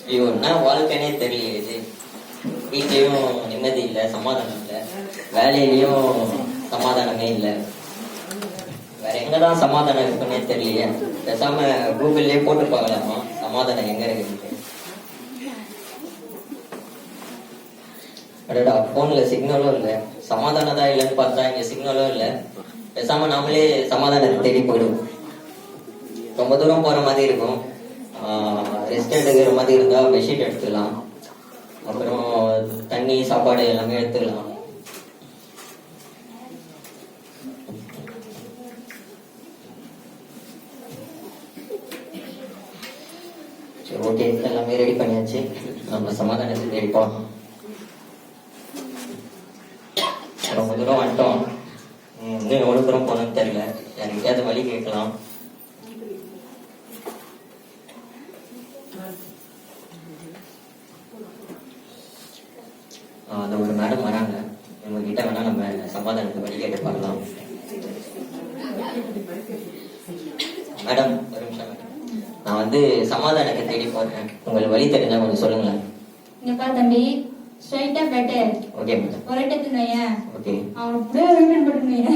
ஐயோ என்ன வாழ்க்கைனே தெரியல. இது வீட்லயும் நிம்மதி இல்லை, சமாதானம் இல்லை, வேலையிலயும் சமாதானமே இல்லை. வேற எங்கதான் சமாதானம் இருக்குன்னே தெரியலையே. பேசாம கூகுள்லயே போட்டு பார்க்கலாமா சமாதானம் எங்க இருக்கு. அடடா, போன்ல சிக்னலும் இல்லை, சமாதானம் தான் இல்லைன்னு பார்த்தா இங்க சிக்னலும் இல்லை. பேசாம நாமளே சமாதானத்தை தேடி போயிடுவோம். ரொம்ப தூரம் போற மாதிரி இருக்கும். ரெஸ்ட் எடுக்கிற மாதிரி இருந்தா பெட்ஷீட் எடுத்துக்கலாம், அப்புறம் தண்ணி சாப்பாடு எல்லாமே எடுத்துக்கலாம். சரி, ஓகே, எல்லாமே ரெடி பண்ணியாச்சு. நம்ம சமாதானத்தை தேடிப்போம். ரொம்ப தூரம் வந்துட்டோம். இன்னும் எவ்வளவு தூரம் போனோம்னு தெரியல. யாருக்கையாவது வழி கேட்கலாம். அந்த ஒரு மேடம் வராங்க, இவங்க கிட்ட வேணா நம்ம சமாதானத்துக்கு வழி கேட்டு பார்க்கலாம். மேடம், ஒரு நிமிஷம் மேடம். நான் வந்து சமாதானத்தை தேடி போறேன், உங்களுக்கு வழி தெரிஞ்சா கொஞ்சம் சொல்லுங்களேன். இங்கப்பா தம்பி, ஸ்ட்ரைட்டா கட்டு. Okay madam. ஒரட்டத்து நையன். ஓகே. அவன் அப்படியே ரிப்பீட் பண்ணுனீங்க.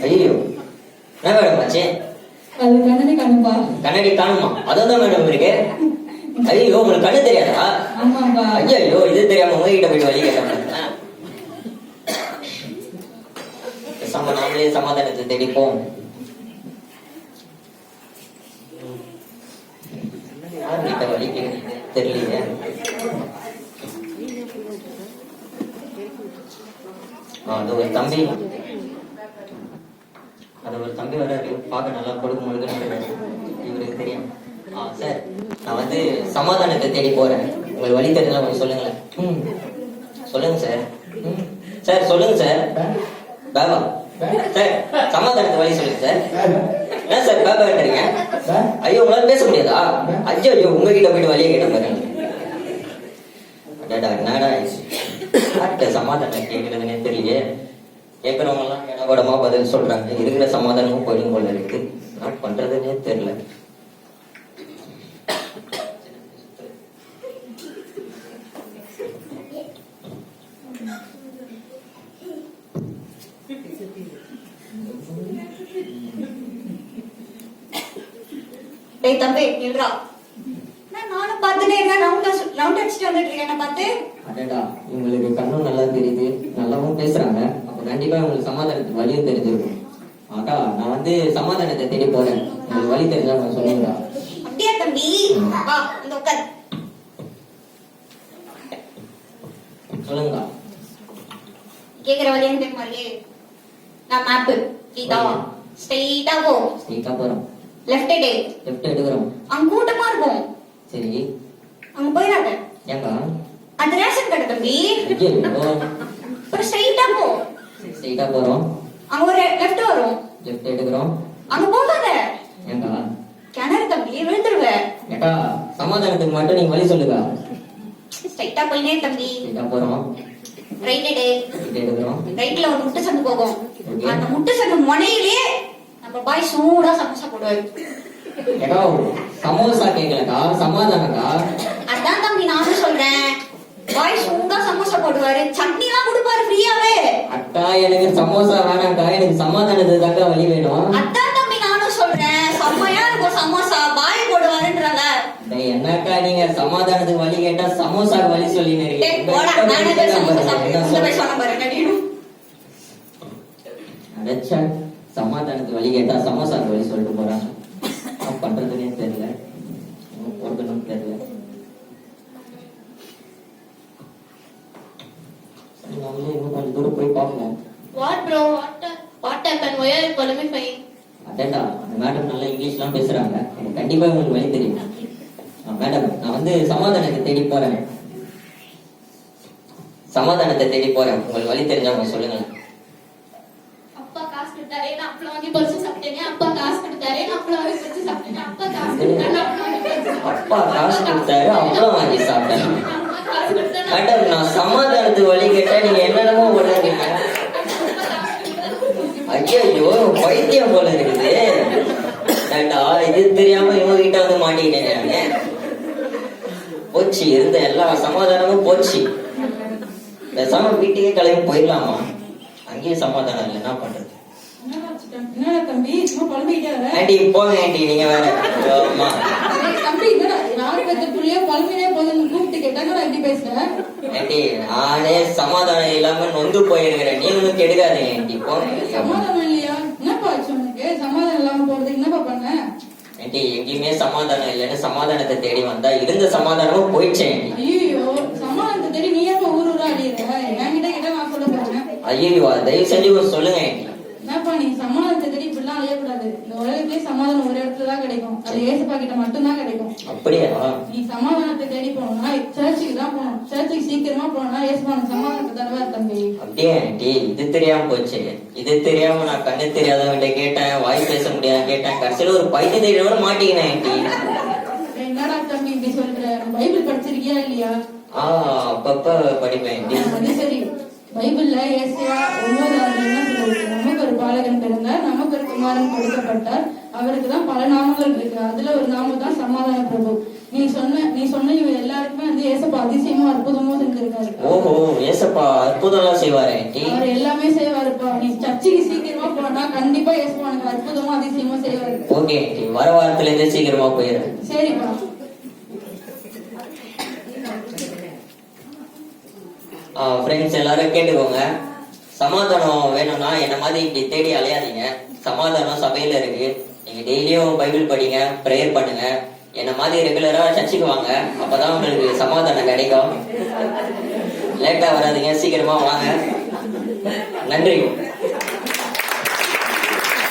ஐயோ, என்ன மேடம் ஆச்சு? அது கண்ணனே காணும்பா. கண்ணாடி காணுமா? அதான் மேடம் இருக்கு. ஐயோ, உங்களுக்கு கண்ணு தெரியாதா? ஆமாப்பா. ஐயோ, இது தெரியாம உங்ககிட்ட போய் வழி கேட்டாங்க. நாமளே சமாதானத்தை தேடிப்போம். யார்கிட்ட வழி கேட்க தெரியலையே. அது ஒரு தம்பி வர்றாரு, பார்க்க நல்லா கொடுக்க முழுக்க இவருக்கு தெரியும். சார், நான் வந்து சமாதானத்தை தேடி போறேன், உங்களுக்கு வழி தெரிஞ்சா கொஞ்சம் சொல்லுங்களேன். சொல்லுங்க சார். சார் சொல்லுங்க சார். பாபா சார், சமாதானத்தை வழி சொல்லுங்க சார். என்ன சார் பாபான்றீங்க? ஐயோ, உங்களால பேச முடியாதா? ஐயோ ஐயோ, உங்ககிட்ட போயிட்டு வழியை கேட்ட பாருங்க. என்னடா சமாதானம் கேட்கறதுன்னே தெரியலையே. கேட்கறவங்க எல்லாம் இடபடமா பதில் சொல்றாங்க. இருக்கிற சமாதானமும் போயிடும் போல இருக்கு. என்ன பண்றதுன்னே தெரியல. டேய் தம்பி, நில்றா. நானும் பார்த்துட்டே இருக்கேன், ரவுண்ட் அடிச்சுட்டு வந்துட்டு இருக்கேன். என்ன பார்த்து? அடடா, இவங்களுக்கு கண்ணும் நல்லா தெரியுது, நல்லாவும் பேசுறாங்க. அப்ப கண்டிப்பா இவங்களுக்கு சமாதானத்துக்கு வழியும் தெரிஞ்சிருக்கும். அக்கா, நான் வந்து சமாதானத்தை தேடி போறேன், உங்களுக்கு வழி தெரிஞ்சா நான் சொல்லுங்களா? அப்படியா தம்பி? வா, இந்த உட்கார். சொல்லுங்க. கேக்குற வழி என்ன தெரியுமா? நான் மேப்பு கீதாவா. ஸ்ட்ரெயிட்டா போ. ஸ்ட்ரெயிட்டா போறோம். லெஃப்ட் எடு. லெஃப்ட் எடுக்கிறோம். அங்க கூட்டமா இருக்கும். சரி, அங்க போயிடாத. ஏங்கா? அந்த ரேஷன் கடை தம்பி. அப்புறம் ஸ்ட்ரெயிட்டா போ. ஸ்ட்ரெயிட்டா போறோம். அங்க ஒரு லெஃப்ட் வரும். லெஃப்ட் எடுக்கிறோம். அங்க போகாத. ஏங்கா? கிணறு தம்பி, விழுந்துருவ. ஏக்கா, சமாதானத்துக்கு மட்டும் நீங்க வழி சொல்லுங்க. ஸ்ட்ரெயிட்டா போயினே தம்பி. ஸ்ட்ரெயிட்டா போறோம். ரைட் எடு. ரைட் எடுக்கிறோம். ரைட்ல ஒரு முட்டை சந்து போகும். அந்த முட்டை சந்து முனையிலே நம்ம பாய் சூடா சமோசா போடுவாரு. ஏக்கா, சமோசா கேக்கலக்கா, சமாதானக்கா. அதான் தம்பி நானும் சொல்றேன். பாய் சூடா சமோசா போடுவாரு, சட்னி எல்லாம் கொடுப்பாரு ஃப்ரீயாவே. அக்கா, எனக்கு சமோசா வேணாக்கா, எனக்கு சமாதானத்துக்கு தாக்கா வழி வேணும். அதான் தம்பி நானும் சொல்றேன், செம்மையா இருக்கும் சமோசா, பாய் போடுவாருன்றாங்க. என்னக்கா நீங்க சமாதானத்துக்கு வழி கேட்டா சமோசாக்கு வழி சொல்லினு சமாதானத்துக்கு வழி கேட்டா சமோசாக்கு வழி சொல்லிட்டு போறாங்க. பண்றதுன்னே தெரியல, போடணும்னு தெரியல. நம்மளே இன்னும் கொஞ்சம் தூரம் போய் பார்ப்போம். அடடா, அந்த மேடம் நல்லா இங்கிலீஷ்லாம் பேசுறாங்க, எனக்கு கண்டிப்பா உங்களுக்கு வழி தெரியும். மேடம், நான் வந்து சமாதானத்தை தேடி போறேன், உங்களுக்கு வழி தெரிஞ்சா அவங்க சொல்லுங்க. அப்பா காசு கொடுத்தாரே, நான் அப்பளம் வாங்கி பொரிச்சு சாப்பிட்டேனே. அப்பா காசு கொடுத்தாரே, நான் அப்பளம் வாங்கி பொரிச்சு சாப்பிட்டேனே. அப்பா காசு அப்பளம் வாங்கி சாப்பிட்டேன். மேடம், நான் சமாதானத்துக்கு வழி கேட்டா நீங்க என்னென்னமோ உடனே ஐயோ, பைத்தியம் போல இருக்குது. இது தெரியாம இவங்க கிட்ட வந்து மாட்டிக்கிட்டேன் நானு. போச்சு, இருந்த எல்லா சமாதானமும் போச்சு. பேசாம வீட்டுக்கே கிளம்பி போயிடலாமா? அங்கேயும் சமாதானம் இல்லை, என்ன பண்றது? என்னடா தம்பி சும்மா புலம்பிக்கிட்டே வர? ஆண்டி போங்க ஆண்டி, நீங்க வேற. அம்மா ஏய் தம்பி, என்னடா நாலு பேர்த்த புள்ளைய புலம்பினே போதுன்னு கூப்பிட்டு கேட்டாங்கடா இப்படி பேசுறேன்? ஆண்டி, நானே சமாதானம் இல்லாம நொந்து போயிருக்கிறேன், நீங்களும் கெடுக்காதீங்க ஆண்டி, போங்க. சமாதானம் இல்லையா? என்னப்பா ஆச்சு உனக்கு? சமாதானம் இல்லாம போறதுக்கு என்னப்பா பண்ண? ஆண்டி, எங்கேயுமே சமாதானம் இல்லைன்னு சமாதானத்தை தேடி வந்தா இருந்த சமாதானமும் போயிடுச்சேன் ஆண்டி. ஐயோ, சமாதானத்தை தேடி நீ ஏன் ஊர் ஊரா அடிக்கிற? என்கிட்ட கேட்டா நான் சொல்ல போறேன். ஐயோ, தயவு செஞ்சு கொஞ்சம் சொல்லுங்க ஆண்டி. என்னப்பா நீ சமாதானத்தை தேடி இப்படிலாம் அலையக்கூடாது. இந்த உலகத்திலே சமாதானம் ஒரு இடத்துல தான் கிடைக்கும். அது ஏசப்பா கிட்ட மட்டும்தான் கிடைக்கும். அப்படியா? நீ சமாதானத்தை தேடி போகணும்னா சர்ச்சுக்கு தான் போகணும். சர்ச்சுக்கு சீக்கிரமா போனா ஏசப்பா உனக்கு சமாதானத்தை தருவார் தம்பி. அப்படியே ஆண்டி, இது தெரியாம போச்சு. இது தெரியாம நான் கண்ணு தெரியாதவன்கிட்ட கேட்டேன், வாய் பேச முடியாத கேட்டேன், கடைசியில ஒரு பைத்தியம் தெரியாம மாட்டிக்கினேன் ஆண்டி. என்னடா தம்பி இப்படி சொல்ற? பைபிள் படிச்சிருக்கியா இல்லையா? அப்பப்ப படிப்பேன் ஆண்டி. அது சரி, பைபிள்ல ஏசாயா 9:6 என்ன சொல்லுது? நமக்கு ஒரு பாலகன் பிறந்தார், நமக்கு ஒரு குமாரன் கொடுக்கப்பட்டார், அவருக்கு தான் பல நாமங்கள் இருக்கு. அதுல ஒரு நாமம் தான் சமாதான பிரபு. நீ சொன்ன இவ எல்லாருக்குமே வந்து ஏசப்பா அதிசயமும் அற்புதமும் செஞ்சிருக்காரு. ஓஹோ, ஏசப்பா அற்புதம்லாம் செய்வாரு ஆண்டி. அவர் எல்லாமே செய்வாருப்பா. நீ சர்ச்சுக்கு சீக்கிரமா போனா கண்டிப்பா ஏசப்பா உனக்கு அற்புதமும் அதிசயமும் செய்வாரு. ஓகே ஆண்டி, வர வாரத்துல இருந்து சீக்கிரமா போயிடுறேன். சரிப்பா. ஃப்ரெண்ட்ஸ் எல்லாரும் கேட்டுக்கோங்க, சமாதானம் வேணும்னா என்ன மாதிரி இப்படி தேடி அலையாதீங்க. சமாதானம் சபையில இருக்கு. நீங்க டெய்லியும் பைபிள் படிங்க, ப்ரேயர் பண்ணுங்க, என்ன மாதிரி ரெகுலரா சர்ச்சுக்கு வாங்க, அப்பதான் உங்களுக்கு சமாதானம் கிடைக்கும். லேட்டா வராதீங்க, சீக்கிரமா வாங்க. நன்றி.